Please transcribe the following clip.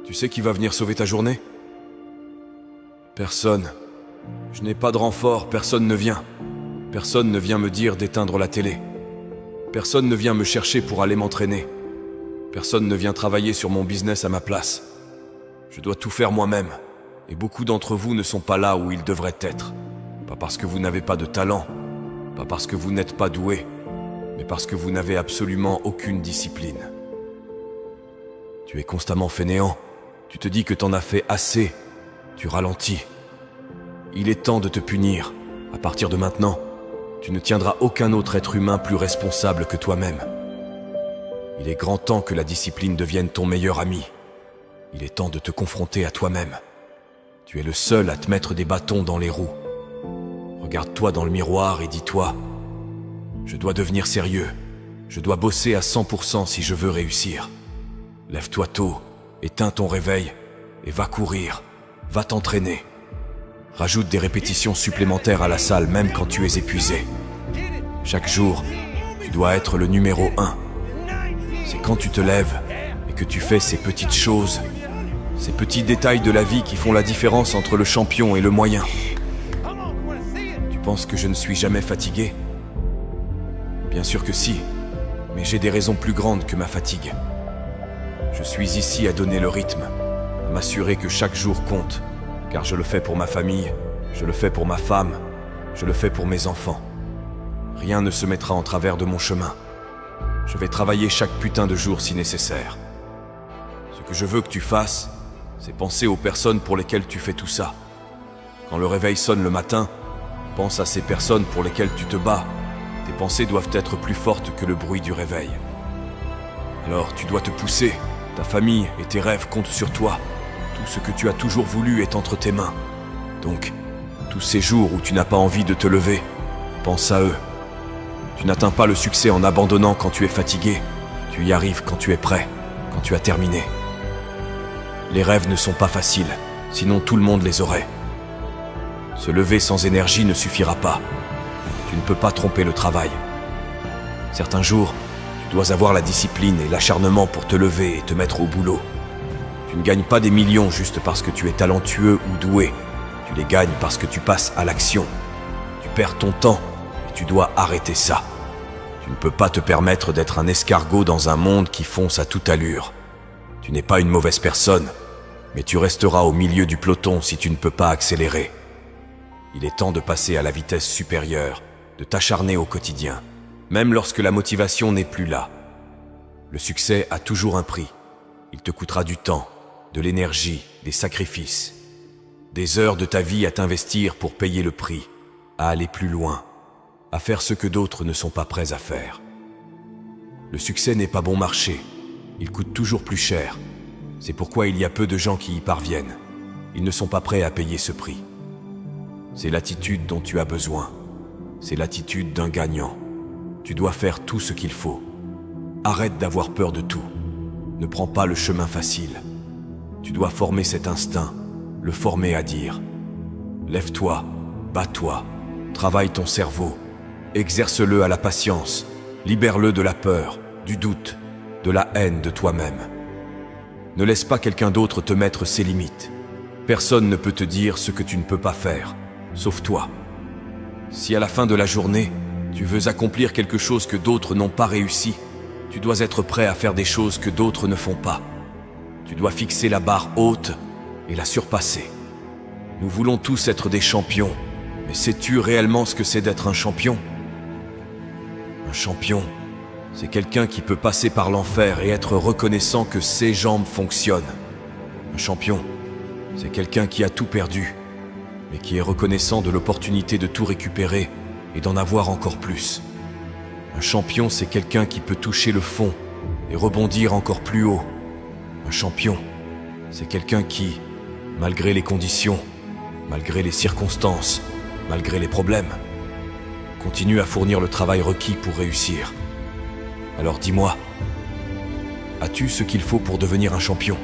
Tu sais qui va venir sauver ta journée? Personne. Je n'ai pas de renfort, personne ne vient. Personne ne vient me dire d'éteindre la télé. Personne ne vient me chercher pour aller m'entraîner. Personne ne vient travailler sur mon business à ma place. Je dois tout faire moi-même. Et beaucoup d'entre vous ne sont pas là où ils devraient être. Pas parce que vous n'avez pas de talent, pas parce que vous n'êtes pas doué, mais parce que vous n'avez absolument aucune discipline. Tu es constamment fainéant. Tu te dis que t'en as fait assez. Tu ralentis. Il est temps de te punir. À partir de maintenant, tu ne tiendras aucun autre être humain plus responsable que toi-même. Il est grand temps que la discipline devienne ton meilleur ami. Il est temps de te confronter à toi-même. Tu es le seul à te mettre des bâtons dans les roues. Regarde-toi dans le miroir et dis-toi, je dois devenir sérieux. Je dois bosser à 100% si je veux réussir. Lève-toi tôt, éteins ton réveil et va courir, va t'entraîner. Rajoute des répétitions supplémentaires à la salle même quand tu es épuisé. Chaque jour, tu dois être le numéro 1. C'est quand tu te lèves et que tu fais ces petites choses, ces petits détails de la vie qui font la différence entre le champion et le moyen. Tu penses que je ne suis jamais fatigué? Bien sûr que si, mais j'ai des raisons plus grandes que ma fatigue. Je suis ici à donner le rythme, à m'assurer que chaque jour compte, car je le fais pour ma famille, je le fais pour ma femme, je le fais pour mes enfants. Rien ne se mettra en travers de mon chemin. Je vais travailler chaque putain de jour si nécessaire. Ce que je veux que tu fasses, c'est penser aux personnes pour lesquelles tu fais tout ça. Quand le réveil sonne le matin, pense à ces personnes pour lesquelles tu te bats. Tes pensées doivent être plus fortes que le bruit du réveil. Alors tu dois te pousser. Ta famille et tes rêves comptent sur toi. Tout ce que tu as toujours voulu est entre tes mains. Donc, tous ces jours où tu n'as pas envie de te lever, pense à eux. Tu n'atteins pas le succès en abandonnant quand tu es fatigué. Tu y arrives quand tu es prêt, quand tu as terminé. Les rêves ne sont pas faciles, sinon tout le monde les aurait. Se lever sans énergie ne suffira pas. Tu ne peux pas tromper le travail. Certains jours, tu dois avoir la discipline et l'acharnement pour te lever et te mettre au boulot. Tu ne gagnes pas des millions juste parce que tu es talentueux ou doué. Tu les gagnes parce que tu passes à l'action. Tu perds ton temps et tu dois arrêter ça. Tu ne peux pas te permettre d'être un escargot dans un monde qui fonce à toute allure. Tu n'es pas une mauvaise personne, mais tu resteras au milieu du peloton si tu ne peux pas accélérer. Il est temps de passer à la vitesse supérieure, de t'acharner au quotidien, même lorsque la motivation n'est plus là. Le succès a toujours un prix. Il te coûtera du temps, de l'énergie, des sacrifices, des heures de ta vie à t'investir pour payer le prix, à aller plus loin, à faire ce que d'autres ne sont pas prêts à faire. Le succès n'est pas bon marché, il coûte toujours plus cher. C'est pourquoi il y a peu de gens qui y parviennent. Ils ne sont pas prêts à payer ce prix. C'est l'attitude dont tu as besoin. C'est l'attitude d'un gagnant. Tu dois faire tout ce qu'il faut. Arrête d'avoir peur de tout. Ne prends pas le chemin facile. Tu dois former cet instinct, le former à dire. Lève-toi, bats-toi, travaille ton cerveau, exerce-le à la patience, libère-le de la peur, du doute, de la haine de toi-même. Ne laisse pas quelqu'un d'autre te mettre ses limites. Personne ne peut te dire ce que tu ne peux pas faire, sauf toi. Si à la fin de la journée, tu veux accomplir quelque chose que d'autres n'ont pas réussi, tu dois être prêt à faire des choses que d'autres ne font pas. Tu dois fixer la barre haute et la surpasser. Nous voulons tous être des champions, mais sais-tu réellement ce que c'est d'être un champion? Un champion, c'est quelqu'un qui peut passer par l'enfer et être reconnaissant que ses jambes fonctionnent. Un champion, c'est quelqu'un qui a tout perdu, mais qui est reconnaissant de l'opportunité de tout récupérer et d'en avoir encore plus. Un champion, c'est quelqu'un qui peut toucher le fond et rebondir encore plus haut. Un champion, c'est quelqu'un qui, malgré les conditions, malgré les circonstances, malgré les problèmes, continue à fournir le travail requis pour réussir. Alors dis-moi, as-tu ce qu'il faut pour devenir un champion ?